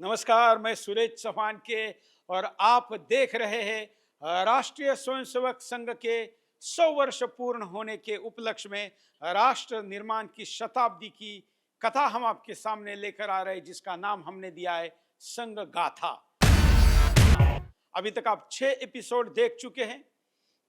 नमस्कार, मैं सुरेश चौहान के और आप देख रहे हैं राष्ट्रीय स्वयंसेवक संघ के 100 वर्ष पूर्ण होने के उपलक्ष्य में राष्ट्र निर्माण की शताब्दी की कथा हम आपके सामने लेकर आ रहे हैं, जिसका नाम हमने दिया है संघ गाथा। अभी तक आप 6 एपिसोड देख चुके हैं।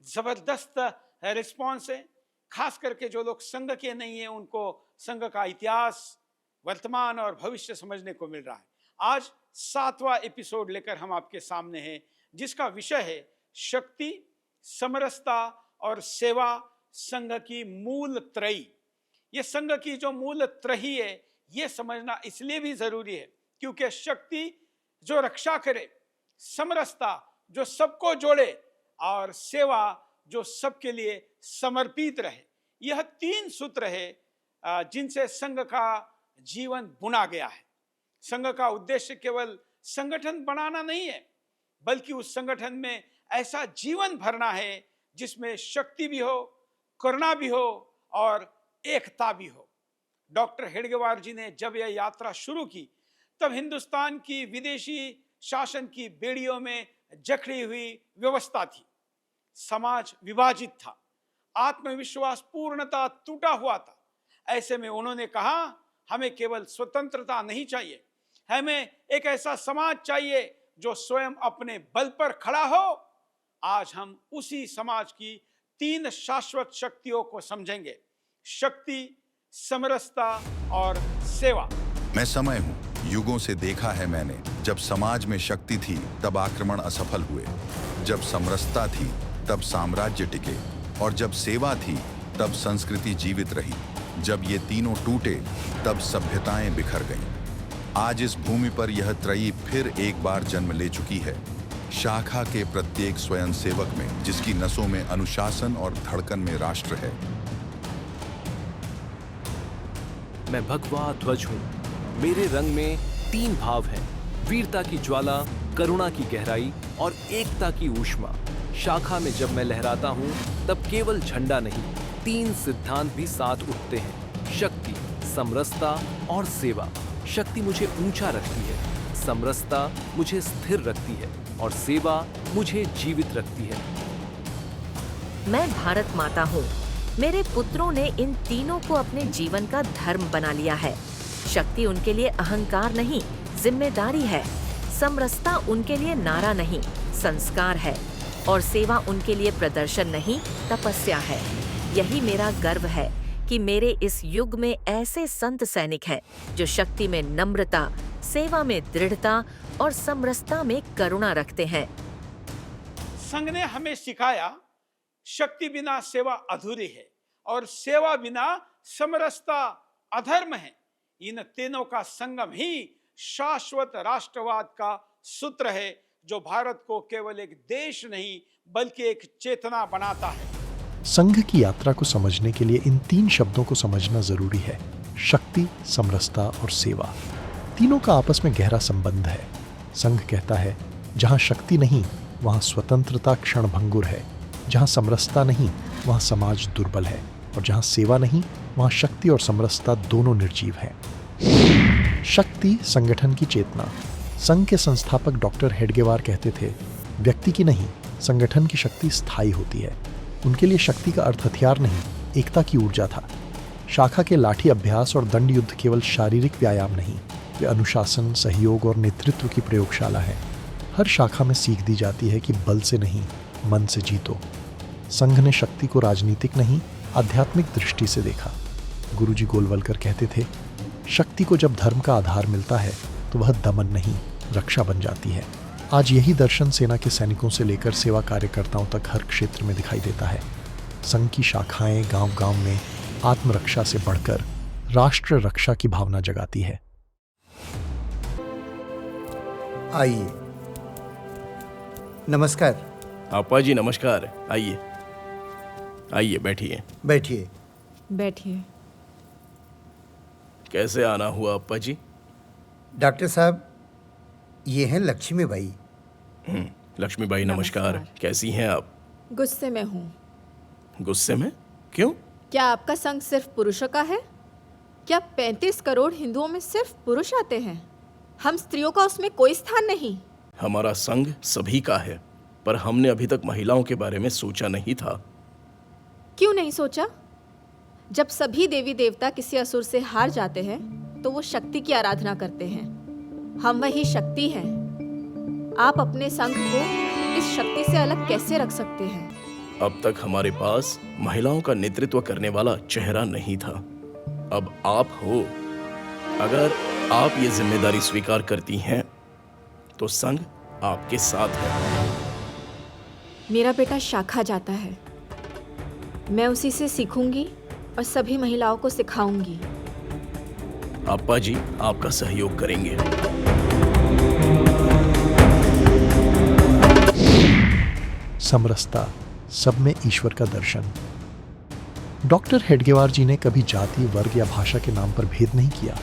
जबरदस्त रिस्पॉन्स है। खास करके जो लोग संघ के नहीं है उनको संघ का इतिहास, वर्तमान और भविष्य समझने को मिल रहा है। आज 7वां एपिसोड लेकर हम आपके सामने हैं, जिसका विषय है शक्ति, समरसता और सेवा, संघ की मूल त्रयी। ये संघ की जो मूल त्रयी है, ये समझना इसलिए भी जरूरी है क्योंकि शक्ति जो रक्षा करे, समरसता जो सबको जोड़े और सेवा जो सबके लिए समर्पित रहे, यह 3 सूत्र है जिनसे संघ का जीवन बुना गया है। संघ का उद्देश्य केवल संगठन बनाना नहीं है, बल्कि उस संगठन में ऐसा जीवन भरना है जिसमें शक्ति भी हो, करुणा भी हो और एकता भी हो। डॉक्टर हेडगेवार जी ने जब यह यात्रा शुरू की, तब हिंदुस्तान की विदेशी शासन की बेड़ियों में जकड़ी हुई व्यवस्था थी। समाज विभाजित था, आत्मविश्वास पूर्णतः टूटा हुआ था। ऐसे में उन्होंने कहा, हमें केवल स्वतंत्रता नहीं चाहिए, हमें एक ऐसा समाज चाहिए जो स्वयं अपने बल पर खड़ा हो। आज हम उसी समाज की 3 शाश्वत शक्तियों को समझेंगे: शक्ति, समरसता और सेवा। मैं समय हूँ, युगों से देखा है मैंने। जब समाज में शक्ति थी तब आक्रमण असफल हुए, जब समरसता थी तब साम्राज्य टिके, और जब सेवा थी तब संस्कृति जीवित रही। जब ये तीनों टूटे तब सभ्यताएं बिखर गईं। आज इस भूमि पर यह त्रयी फिर एक बार जन्म ले चुकी है, शाखा के प्रत्येक स्वयंसेवक में, जिसकी नसों में अनुशासन और धड़कन में राष्ट्र है। मैं भगवा ध्वज हूँ। मेरे रंग में 3 भाव हैं: वीरता की ज्वाला, करुणा की गहराई और एकता की ऊष्मा। शाखा में जब मैं लहराता हूँ तब केवल झंडा नहीं, 3 सिद्धांत भी साथ उठते हैं: शक्ति, समरसता और सेवा। शक्ति मुझे ऊंचा रखती है, समरसता मुझे स्थिर रखती है और सेवा मुझे जीवित रखती है। मैं भारत माता हूँ। मेरे पुत्रों ने इन तीनों को अपने जीवन का धर्म बना लिया है। शक्ति उनके लिए अहंकार नहीं, जिम्मेदारी है। समरसता उनके लिए नारा नहीं, संस्कार है। और सेवा उनके लिए प्रदर्शन नहीं, तपस्या है। यही मेरा गर्व है कि मेरे इस युग में ऐसे संत सैनिक हैं जो शक्ति में नम्रता, सेवा में दृढ़ता और समरसता में करुणा रखते हैं। संघ ने हमें सिखाया, शक्ति बिना सेवा अधूरी है और सेवा बिना समरसता अधर्म है। इन तीनों का संगम ही शाश्वत राष्ट्रवाद का सूत्र है, जो भारत को केवल एक देश नहीं बल्कि एक चेतना बनाता है। संघ की यात्रा को समझने के लिए इन 3 शब्दों को समझना जरूरी है: शक्ति, समरसता और सेवा। तीनों का आपस में गहरा संबंध है। संघ कहता है, जहां शक्ति नहीं वहां स्वतंत्रता क्षणभंगुर है, जहां समरसता नहीं वहां समाज दुर्बल है, और जहां सेवा नहीं वहां शक्ति और समरसता दोनों निर्जीव हैं। शक्ति संगठन की चेतना। संघ के संस्थापक डॉक्टर हेडगेवार कहते थे, व्यक्ति की नहीं, संगठन की शक्ति स्थायी होती है। उनके लिए शक्ति का अर्थ हथियार नहीं, एकता की ऊर्जा था। शाखा के लाठी अभ्यास और दंड युद्ध केवल शारीरिक व्यायाम नहीं, वे अनुशासन, सहयोग और नेतृत्व की प्रयोगशाला है। हर शाखा में सीख दी जाती है कि बल से नहीं, मन से जीतो। संघ ने शक्ति को राजनीतिक नहीं, आध्यात्मिक दृष्टि से देखा। गुरुजी गोलवलकर कहते थे, शक्ति को जब धर्म का आधार मिलता है तो वह दमन नहीं, रक्षा बन जाती है। आज यही दर्शन सेना के सैनिकों से लेकर सेवा कार्यकर्ताओं तक हर क्षेत्र में दिखाई देता है। संघ की शाखाएं गांव-गांव में आत्मरक्षा से बढ़कर राष्ट्र रक्षा की भावना जगाती है। आइए। नमस्कार। आपा जी नमस्कार। आइए आइए, बैठिए बैठिए। बैठिए। कैसे आना हुआ अप्पा जी? डॉक्टर साहब, ये हैं लक्ष्मीबाई। लक्ष्मीबाई नमस्कार। कैसी हैं आप? गुस्से में हूँ। गुस्से में? क्यों? क्या आपका संघ सिर्फ पुरुषों का है? क्या 35 करोड़ हिंदुओं में सिर्फ पुरुष आते हैं? हम स्त्रियों का उसमें कोई स्थान नहीं। हमारा संघ सभी का है, पर हमने अभी तक महिलाओं के बारे में सोचा नहीं था। क्यों नहीं सोचा? जब सभी देवी देवता किसी असुर से हार जाते हैं तो वो शक्ति की आराधना करते हैं। हम वही शक्ति हैं। आप अपने संघ को इस शक्ति से अलग कैसे रख सकते हैं? अब तक हमारे पास महिलाओं का नेतृत्व करने वाला चेहरा नहीं था। अब आप हो। अगर आप ये जिम्मेदारी स्वीकार करती हैं तो संघ आपके साथ है। मेरा बेटा शाखा जाता है। मैं उसी से सीखूंगी और सभी महिलाओं को सिखाऊंगी। अप्पा जी आपका सहयोग करेंगे। समरसता, सब में ईश्वर का दर्शन। डॉक्टर हेडगेवार जी ने कभी जाति, वर्ग या भाषा के नाम पर भेद नहीं किया।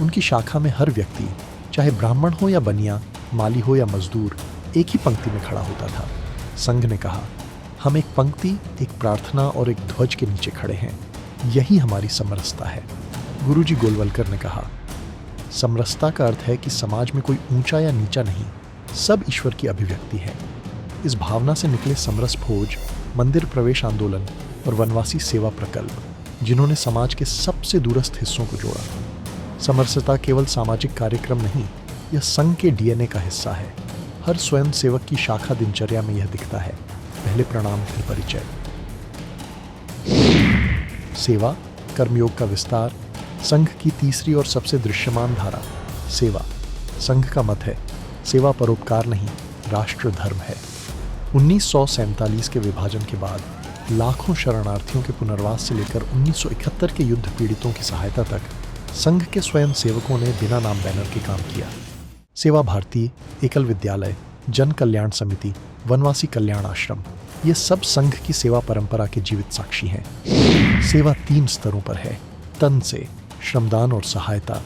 उनकी शाखा में हर व्यक्ति, चाहे ब्राह्मण हो या बनिया, माली हो या मजदूर, एक ही पंक्ति में खड़ा होता था। संघ ने कहा, हम एक पंक्ति, एक प्रार्थना और एक ध्वज के नीचे खड़े हैं। यही हमारी समरसता है। गुरुजी गोलवलकर ने कहा, समरसता का अर्थ है कि समाज में कोई ऊंचा या नीचा नहीं, सब ईश्वर की अभिव्यक्ति है। इस भावना से निकले समरस भोज, मंदिर प्रवेश आंदोलन और वनवासी सेवा प्रकल्प, जिन्होंने समाज के सबसे दूरस्थ हिस्सों को जोड़ा। समरसता केवल सामाजिक कार्यक्रम नहीं, यह संघ के डीएनए का हिस्सा है। हर स्वयं सेवक की शाखा दिनचर्या में यह दिखता है। पहले प्रणाम, फिर परिचय। सेवा, कर्मयोग का विस्तार, संघ की तीसरी और सबसे दृश्यमान धारा। सेवा, संघ का मत है, सेवा परोपकार नहीं, राष्ट्र धर्म है। 1947 के विभाजन के बाद लाखों शरणार्थियों के पुनर्वास से लेकर 1971 के युद्ध पीड़ितों की सहायता तक संघ के स्वयं सेवकों ने बिना नाम बैनर के काम किया। सेवा भारती, एकल विद्यालय, जन कल्याण समिति, वनवासी कल्याण आश्रम, ये सब संघ की सेवा परंपरा के जीवित साक्षी हैं। सेवा 3 स्तरों पर है। तन से श्रमदान और सहायता,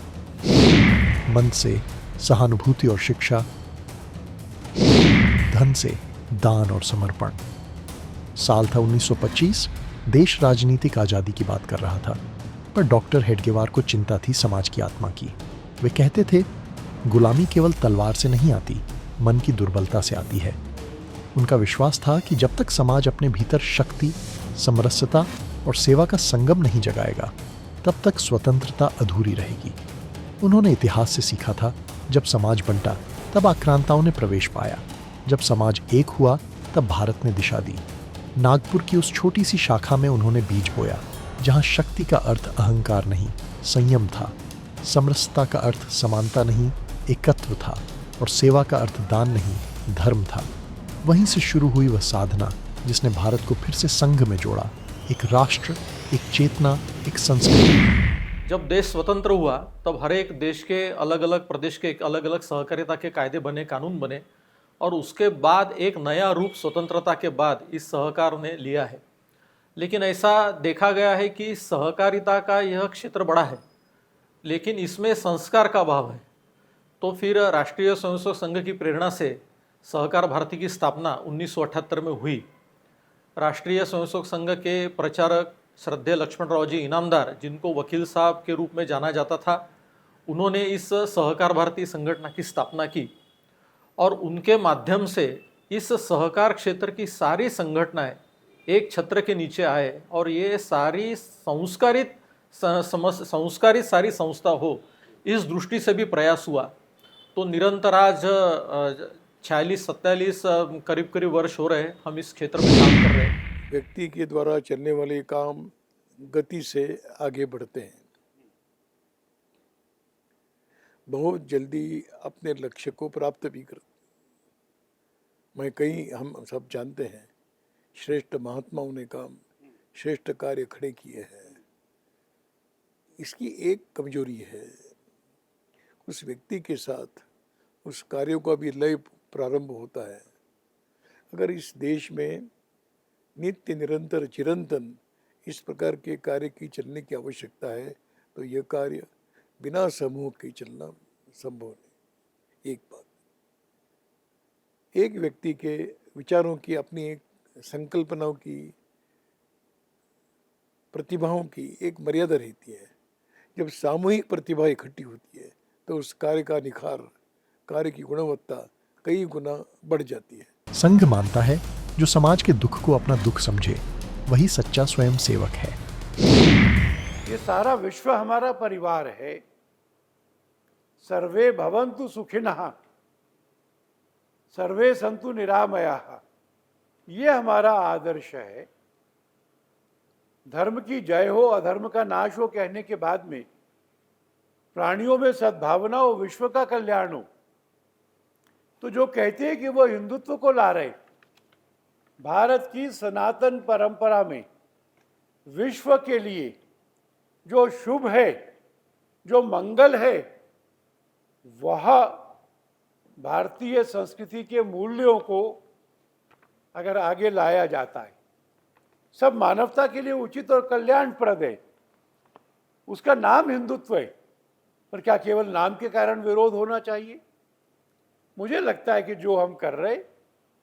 मन से सहानुभूति और शिक्षा, धन से दान और समर्पण। साल था 1925। देश राजनीतिक आजादी की बात कर रहा था, पर डॉक्टर हेडगेवार को चिंता थी समाज की आत्मा की। वे कहते थे, गुलामी केवल तलवार से नहीं आती, मन की दुर्बलता से आती है। उनका विश्वास था कि जब तक समाज अपने भीतर शक्ति, समरसता और सेवा का संगम नहीं जगाएगा, तब तक स्वतंत्रता अधूरी रहेगी। उन्होंने इतिहास से सीखा था, जब समाज बंटा तब आक्रांताओं ने प्रवेश पाया, जब समाज एक हुआ तब भारत ने दिशा दी। नागपुर की उस छोटी सी शाखा में उन्होंने बीज बोया, जहां शक्ति का अर्थ अहंकार नहीं, संयम था। समरसता का अर्थ समानता नहीं, एकत्व था। और सेवा का अर्थ दान नहीं, धर्म था। वहीं से शुरू हुई वह साधना जिसने भारत को फिर से संघ में जोड़ा। एक राष्ट्र, एक चेतना, एक संस्कृति। जब देश स्वतंत्र हुआ तब हर एक देश के अलग अलग प्रदेश के अलग अलग सहकारिता के कायदे बने, कानून बने, और उसके बाद एक नया रूप स्वतंत्रता के बाद इस सहकार ने लिया है। लेकिन ऐसा देखा गया है कि सहकारिता का यह क्षेत्र बड़ा है, लेकिन इसमें संस्कार का अभाव है। तो फिर राष्ट्रीय स्वयंसेवक संघ की प्रेरणा से सहकार भारती की स्थापना 1978 में हुई। राष्ट्रीय स्वयंसेवक संघ के प्रचारक श्रद्धेय लक्ष्मणराव जी इनामदार, जिनको वकील साहब के रूप में जाना जाता था, उन्होंने इस सहकार भारती संगठन की स्थापना की और उनके माध्यम से इस सहकार क्षेत्र की सारी संगठनाएं एक छत्र के नीचे आए और ये सारी संस्कारित सारी संस्था हो, इस दृष्टि से भी प्रयास हुआ। तो निरंतर आज 46-47 करीब करीब वर्ष हो रहे हम इस क्षेत्र में काम कर रहे हैं। व्यक्ति के द्वारा चलने वाले काम गति से आगे बढ़ते हैं, बहुत जल्दी अपने लक्ष्य को प्राप्त भी करते। हम सब जानते हैं, श्रेष्ठ महात्माओं ने काम, श्रेष्ठ कार्य खड़े किए हैं। इसकी एक कमजोरी है, उस व्यक्ति के साथ उस कार्यों का भी लय प्रारंभ होता है। अगर इस देश में नित्य निरंतर चिरंतन इस प्रकार के कार्य की चलने की आवश्यकता है, तो यह कार्य बिना समूह के चलना संभव नहीं। एक बात, एक व्यक्ति के विचारों की, अपनी एक संकल्पनाओं की, प्रतिभाओं की एक मर्यादा रहती है। जब सामूहिक प्रतिभा इकट्ठी होती है तो उस कार्य का निखार, कार्य की गुणवत्ता कई गुना बढ़ जाती है। संघ मानता है जो समाज के दुख को अपना दुख समझे वही सच्चा स्वयं सेवक है। ये सारा विश्व हमारा परिवार है। सर्वे भवन्तु सुखिनः, सर्वे सन्तु निरामयाः, ये हमारा आदर्श है। धर्म की जय हो, अधर्म का नाश हो कहने के बाद में प्राणियों में सद्भावना हो, विश्व का कल्याण हो, तो जो कहते हैं कि वो हिंदुत्व को ला रहे, भारत की सनातन परंपरा में विश्व के लिए जो शुभ है, जो मंगल है, वह भारतीय संस्कृति के मूल्यों को अगर आगे लाया जाता है, सब मानवता के लिए उचित और कल्याणप्रद है, उसका नाम हिंदुत्व है। पर क्या केवल नाम के कारण विरोध होना चाहिए? मुझे लगता है कि जो हम कर रहे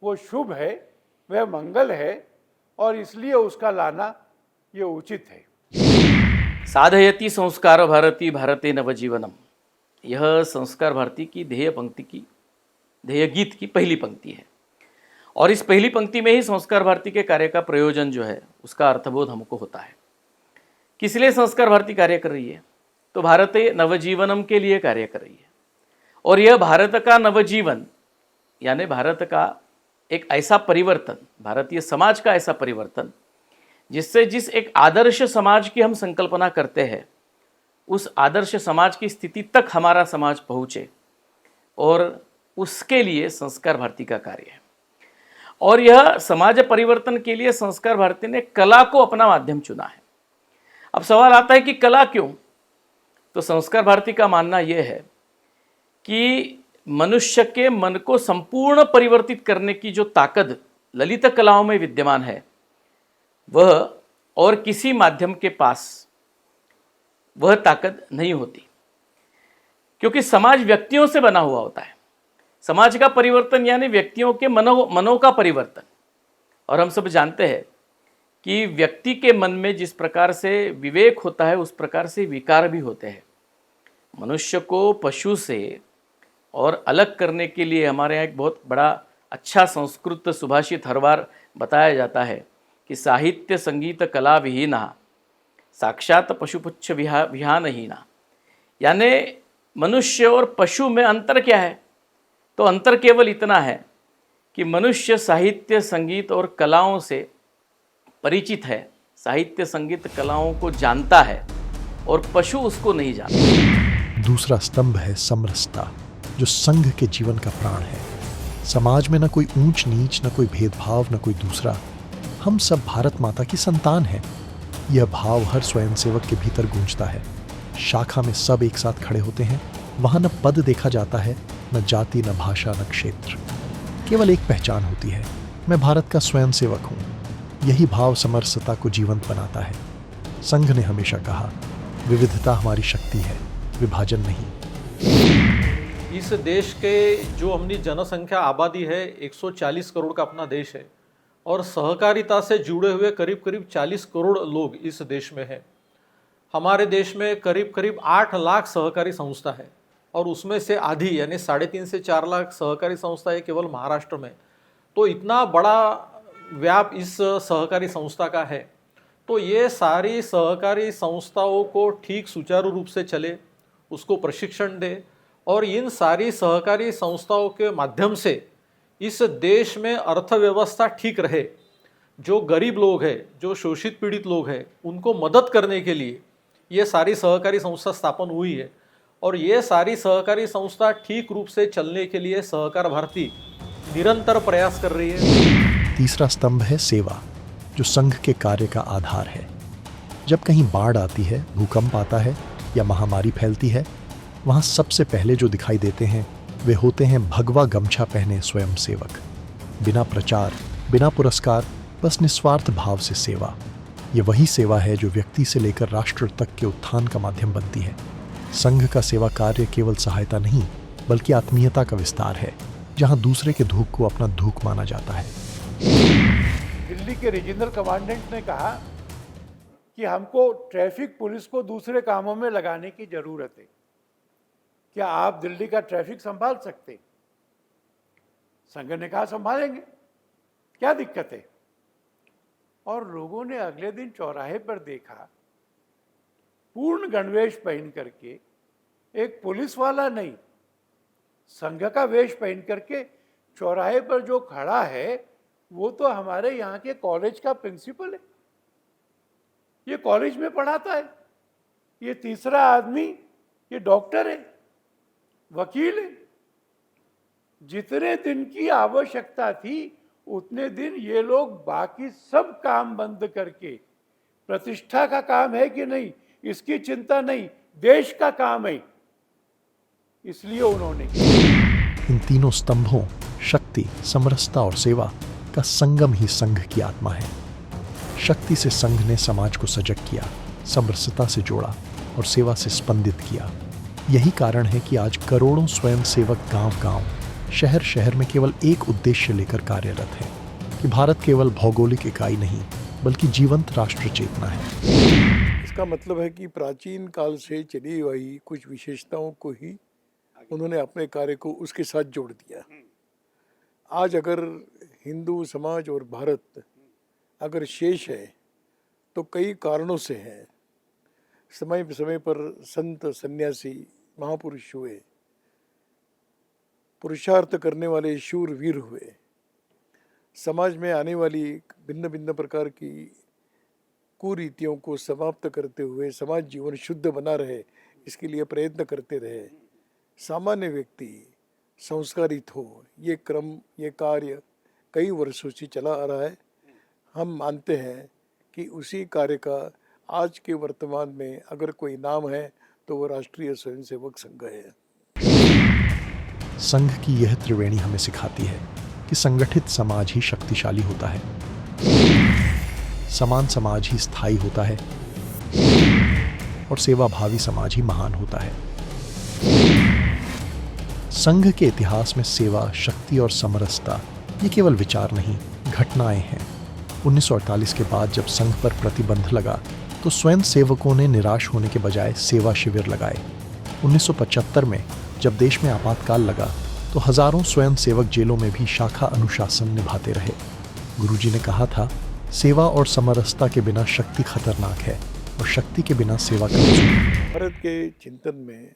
वो शुभ है, वह मंगल है, और इसलिए उसका लाना ये उचित है। साधयति संस्कार भारती भारते नवजीवनम, यह संस्कार भारती की ध्येय गीत की पहली पंक्ति है। और इस पहली पंक्ति में ही संस्कार भारती के कार्य का प्रयोजन जो है उसका अर्थबोध हमको होता है। किस लिए संस्कार भारती कार्य कर रही है? तो भारते नवजीवनम के लिए कार्य कर रही है। और यह भारत का नवजीवन यानी भारत का एक ऐसा परिवर्तन, भारतीय समाज का ऐसा परिवर्तन जिससे जिस एक आदर्श समाज की हम संकल्पना करते हैं उस आदर्श समाज की स्थिति तक हमारा समाज पहुँचे, और उसके लिए संस्कार भारती का कार्य है। और यह समाज परिवर्तन के लिए संस्कार भारती ने कला को अपना माध्यम चुना है। अब सवाल आता है कि कला क्यों? तो संस्कार भारती का मानना यह है कि मनुष्य के मन को संपूर्ण परिवर्तित करने की जो ताकत ललित कलाओं में विद्यमान है वह और किसी माध्यम के पास वह ताकत नहीं होती, क्योंकि समाज व्यक्तियों से बना हुआ होता है। समाज का परिवर्तन यानी व्यक्तियों के मनों का परिवर्तन। और हम सब जानते हैं कि व्यक्ति के मन में जिस प्रकार से विवेक होता है उस प्रकार से विकार भी होते हैं। मनुष्य को पशु से और अलग करने के लिए हमारे यहाँ एक बहुत बड़ा अच्छा संस्कृत सुभाषित हर बार बताया जाता है कि साहित्य संगीत कला विहीना साक्षात पशुपुच्छ विहानहीना, यानी मनुष्य और पशु में अंतर क्या है? तो अंतर केवल इतना है कि मनुष्य साहित्य संगीत और कलाओं से परिचित है, साहित्य संगीत कलाओं को जानता है, और पशु उसको नहीं जानता। दूसरा स्तंभ है समरसता, जो संघ के जीवन का प्राण है। समाज में न कोई ऊंच नीच, न कोई भेदभाव, न कोई दूसरा। हम सब भारत माता की संतान हैं। यह भाव हर स्वयंसेवक के भीतर गूंजता है। शाखा में सब एक साथ खड़े होते हैं। वहां न पद देखा जाता है, न जाति, न भाषा, न क्षेत्र। केवल एक पहचान होती है, मैं भारत का स्वयंसेवक हूँ। यही भाव समरसता को जीवंत बनाता है। संघ ने हमेशा कहा, विविधता हमारी शक्ति है, विभाजन नहीं। इस देश के जो अपनी जनसंख्या आबादी है 140 करोड़ का अपना देश है, और सहकारिता से जुड़े हुए करीब करीब 40 करोड़ लोग इस देश में हैं। हमारे देश में करीब करीब 8 लाख सहकारी संस्था है, और उसमें से आधी यानी 3.5 से 4 लाख सहकारी संस्था है केवल महाराष्ट्र में। तो इतना बड़ा व्याप इस सहकारी संस्था का है। तो ये सारी सहकारी संस्थाओं को ठीक सुचारू रूप से चले, उसको प्रशिक्षण दे, और इन सारी सहकारी संस्थाओं के माध्यम से इस देश में अर्थव्यवस्था ठीक रहे। जो गरीब लोग हैं, जो शोषित पीड़ित लोग हैं, उनको मदद करने के लिए ये सारी सहकारी संस्था स्थापन हुई है। और ये सारी सहकारी संस्था ठीक रूप से चलने के लिए सहकार भारती निरंतर प्रयास कर रही है। तीसरा स्तंभ है सेवा, जो संघ के कार्य का आधार है। जब कहीं बाढ़ आती है, भूकंप आता है या महामारी फैलती है, वहां सबसे पहले जो दिखाई देते हैं वे होते हैं भगवा गमछा पहने स्वयंसेवक। बिना प्रचार, बिना पुरस्कार, बस निस्वार्थ भाव से सेवा। ये वही सेवा है जो व्यक्ति से लेकर राष्ट्र तक के उत्थान का माध्यम बनती है। संघ का सेवा कार्य केवल सहायता नहीं, बल्कि आत्मीयता का विस्तार है, जहां दूसरे के धूप को अपना धूप माना जाता है। दिल्ली के रीजनल कमांडेंट ने कहा कि हमको ट्रैफिक पुलिस को दूसरे कामों में लगाने की जरूरत है। क्या आप दिल्ली का ट्रैफिक संभाल सकते? संघ ने कहा संभालेंगे, क्या दिक्कत है? और लोगों ने अगले दिन चौराहे पर देखा, पूर्ण गणवेश पहन करके, एक पुलिस वाला नहीं, संघ का वेश पहन करके चौराहे पर जो खड़ा है वो तो हमारे यहाँ के कॉलेज का प्रिंसिपल है। ये कॉलेज में पढ़ाता है। ये तीसरा आदमी ये डॉक्टर है, वकील है। जितने दिन की आवश्यकता थी उतने दिन ये लोग बाकी सब काम बंद करके, प्रतिष्ठा का काम है कि नहीं इसकी चिंता नहीं, देश का काम है, इसलिए उन्होंने इन तीनों स्तंभों शक्ति, समरसता और सेवा का संगम ही संघ की आत्मा है। शक्ति से संघ ने समाज को सजग किया, समरसता से जोड़ा और सेवा से स्पंदित किया। यही कारण है कि आज करोड़ों स्वयंसेवक गांव-गांव, शहर-शहर में केवल एक उद्देश्य लेकर कार्यरत है कि भारत केवल भौगोलिक इकाई नहीं बल्कि जीवंत राष्ट्र चेतना है। इसका मतलब है कि प्राचीन काल से चली हुई कुछ विशेषताओं को ही उन्होंने अपने कार्य को उसके साथ जोड़ दिया। आज अगर हिंदू समाज और भारत अगर शेष है तो कई कारणों से है। समय पर संत, सन्यासी, महापुरुष हुए, पुरुषार्थ करने वाले शूरवीर हुए, समाज में आने वाली भिन्न भिन्न प्रकार की कुरीतियों को समाप्त करते हुए समाज जीवन शुद्ध बना रहे, इसके लिए प्रयत्न करते रहे। सामान्य व्यक्ति संस्कारित हो, ये क्रम, ये कार्य कई वर्षों से चला आ रहा है। हम मानते हैं कि उसी कार्य का आज के वर्तमान में अगर कोई नाम है तो वो राष्ट्रीय स्वयंसेवक संघ है। संघ की यह त्रिवेणी हमें सिखाती है कि संगठित समाज ही शक्तिशाली होता है, समान समाज ही स्थायी होता है और सेवाभावी समाज ही महान होता है। संघ के इतिहास में सेवा, शक्ति और समरसता ये केवल विचार नहीं, घटनाएं हैं। 1948 के बाद जब संघ पर प्रतिबंध लगा तो स्वयं सेवकों ने निराश होने के बजाय सेवा शिविर लगाए। 1975 में जब देश में आपातकाल लगा तो हजारों स्वयं सेवक जेलों में भी शाखा अनुशासन निभाते रहे। गुरुजी ने कहा था, सेवा और समरसता के बिना शक्ति खतरनाक है और शक्ति के बिना सेवा कमजोर। भारत के चिंतन में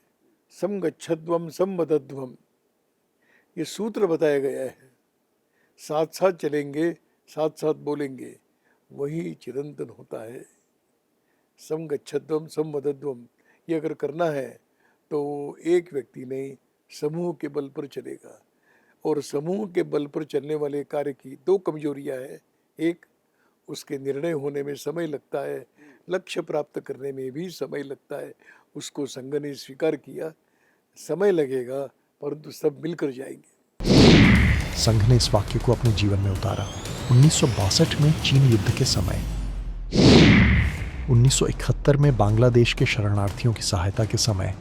समगच्छध्वम संवदध्वम ये सूत्र बताया गया है। साथ साथ चलेंगे, साथ साथ बोलेंगे, वही चिरंतन होता है। समगच्छध्वम संवदध्वम ये अगर करना है तो एक व्यक्ति नहीं, समूह के बल पर चलेगा। और समूह के बल पर चलने वाले कार्य की दो कमजोरियां हैं। एक, उसके निर्णय होने में समय लगता है, लक्ष्य प्राप्त करने में भी समय लगता है। उसको संघ ने स्वीकार किया, समय लगेगा परंतु सब मिलकर जाएंगे। संघ ने इस वाक्य को अपने जीवन में उतारा। 1962 में चीन युद्ध के समय, 1971 में बांग्लादेश के शरणार्थियों की सहायता के समय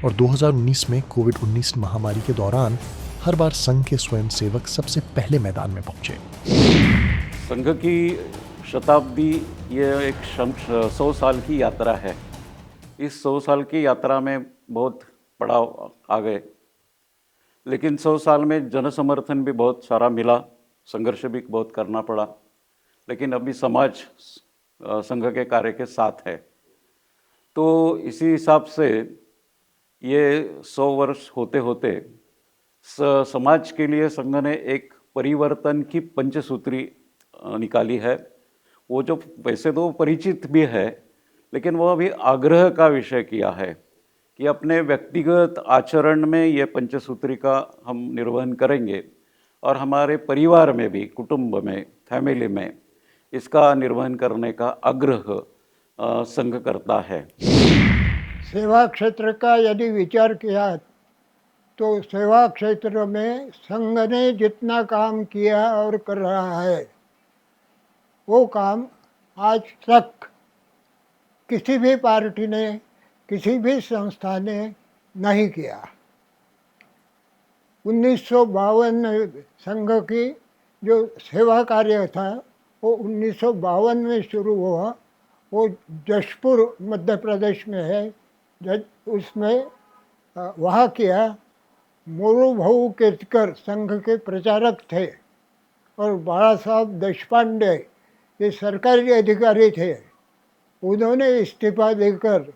और 2019 में कोविड-19 महामारी के दौरान हर बार संघ के स्वयंसेवक सबसे पहले मैदान में पहुंचे। संघ की शताब्दी ये एक 100 साल की यात्रा है। इस 100 साल की यात्रा में बहुत पड़ाव आ गए, लेकिन 100 साल में जन समर्थन भी बहुत सारा मिला, संघर्ष भी बहुत करना पड़ा, लेकिन अभी समाज संघ के कार्य के साथ है। तो इसी हिसाब से ये 100 वर्ष होते होते समाज के लिए संघ ने एक परिवर्तन की पंचसूत्री निकाली है। वो जो वैसे तो परिचित भी है, लेकिन वह भी आग्रह का विषय किया है कि अपने व्यक्तिगत आचरण में ये पंचसूत्री का हम निर्वहन करेंगे और हमारे परिवार में भी, कुटुंब में, फैमिली में इसका निर्वहन करने का आग्रह संघ करता है। सेवा क्षेत्र का यदि विचार किया तो सेवा क्षेत्र में संघ ने जितना काम किया और कर रहा है वो काम आज तक किसी भी पार्टी ने, किसी भी संस्था ने नहीं किया। 1952 में संघ की जो सेवा कार्य था वो 1952 में शुरू हुआ। वो जशपुर मध्य प्रदेश में है। उसमें वहाँ किया। मोरू भाऊ केतकर संघ के प्रचारक थे और बाला साहब देशपांडे ये सरकारी अधिकारी थे। उन्होंने इस्तीफा देकर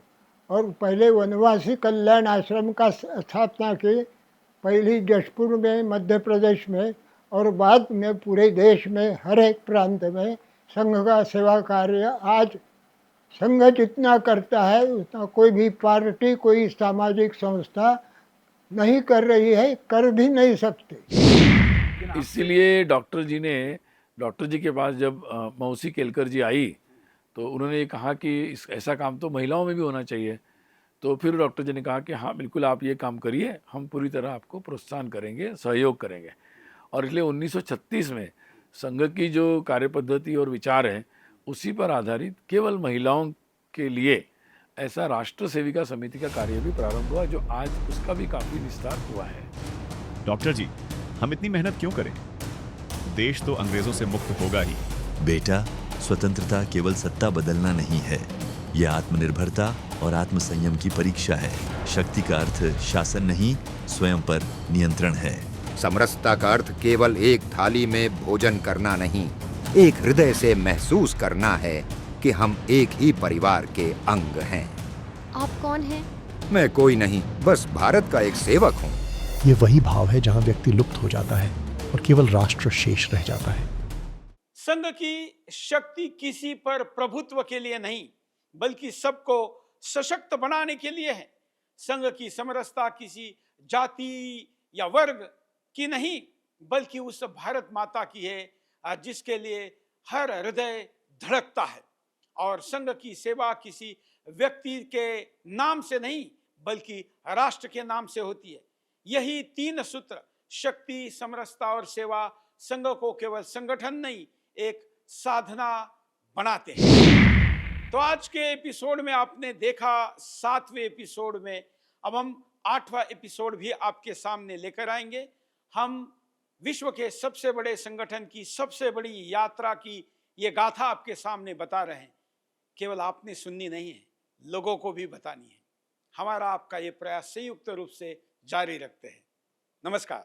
और पहले वनवासी कल्याण आश्रम का स्थापना की, पहली जशपुर में मध्य प्रदेश में और बाद में पूरे देश में हर एक प्रांत में संघ का सेवा कार्य आज संघ जितना करता है उतना कोई भी पार्टी, कोई सामाजिक संस्था नहीं कर रही है, कर भी नहीं सकती। इसीलिए डॉक्टर जी के पास जब मौसी केलकर जी आई तो उन्होंने ये कहा कि ऐसा काम तो महिलाओं में भी होना चाहिए। तो फिर डॉक्टर जी ने कहा कि हाँ बिल्कुल आप ये काम करिए, हम पूरी तरह आपको प्रोत्साहन करेंगे, सहयोग करेंगे। और इसलिए 1936 में संघ की जो कार्यपद्धति और विचार है उसी पर आधारित केवल महिलाओं के लिए ऐसा राष्ट्र सेविका समिति का कार्य भी प्रारंभ हुआ, जो आज उसका भी काफ़ी विस्तार हुआ है। डॉक्टर जी, हम इतनी मेहनत क्यों करें? देश तो अंग्रेजों से मुक्त होगा ही। बेटा, स्वतंत्रता केवल सत्ता बदलना नहीं है, यह आत्मनिर्भरता और आत्मसंयम की परीक्षा है। शक्ति का अर्थ शासन नहीं, स्वयं पर नियंत्रण है। समरसता का अर्थ केवल एक थाली में भोजन करना नहीं, एक हृदय से महसूस करना है कि हम एक ही परिवार के अंग हैं। आप कौन हैं? मैं कोई नहीं, बस भारत का एक सेवक हूँ। ये वही भाव है जहाँ व्यक्ति लुप्त हो जाता है और केवल राष्ट्र शेष रह जाता है। संघ की शक्ति किसी पर प्रभुत्व के लिए नहीं, बल्कि सबको सशक्त बनाने के लिए है। संघ की समरसता किसी जाति या वर्ग की नहीं, बल्कि उस भारत माता की है जिसके लिए हर हृदय धड़कता है। और संघ की सेवा किसी व्यक्ति के नाम से नहीं, बल्कि राष्ट्र के नाम से होती है। यही तीन सूत्र शक्ति, समरसता और सेवा संघ को केवल संगठन नहीं, एक साधना बनाते हैं। तो आज के एपिसोड में आपने देखा 7वें एपिसोड में, अब हम 8वां एपिसोड भी आपके सामने लेकर आएंगे। हम विश्व के सबसे बड़े संगठन की सबसे बड़ी यात्रा की ये गाथा आपके सामने बता रहे हैं। केवल आपने सुननी नहीं है, लोगों को भी बतानी है। हमारा आपका ये प्रयास संयुक्त रूप से जारी रखते हैं। नमस्कार।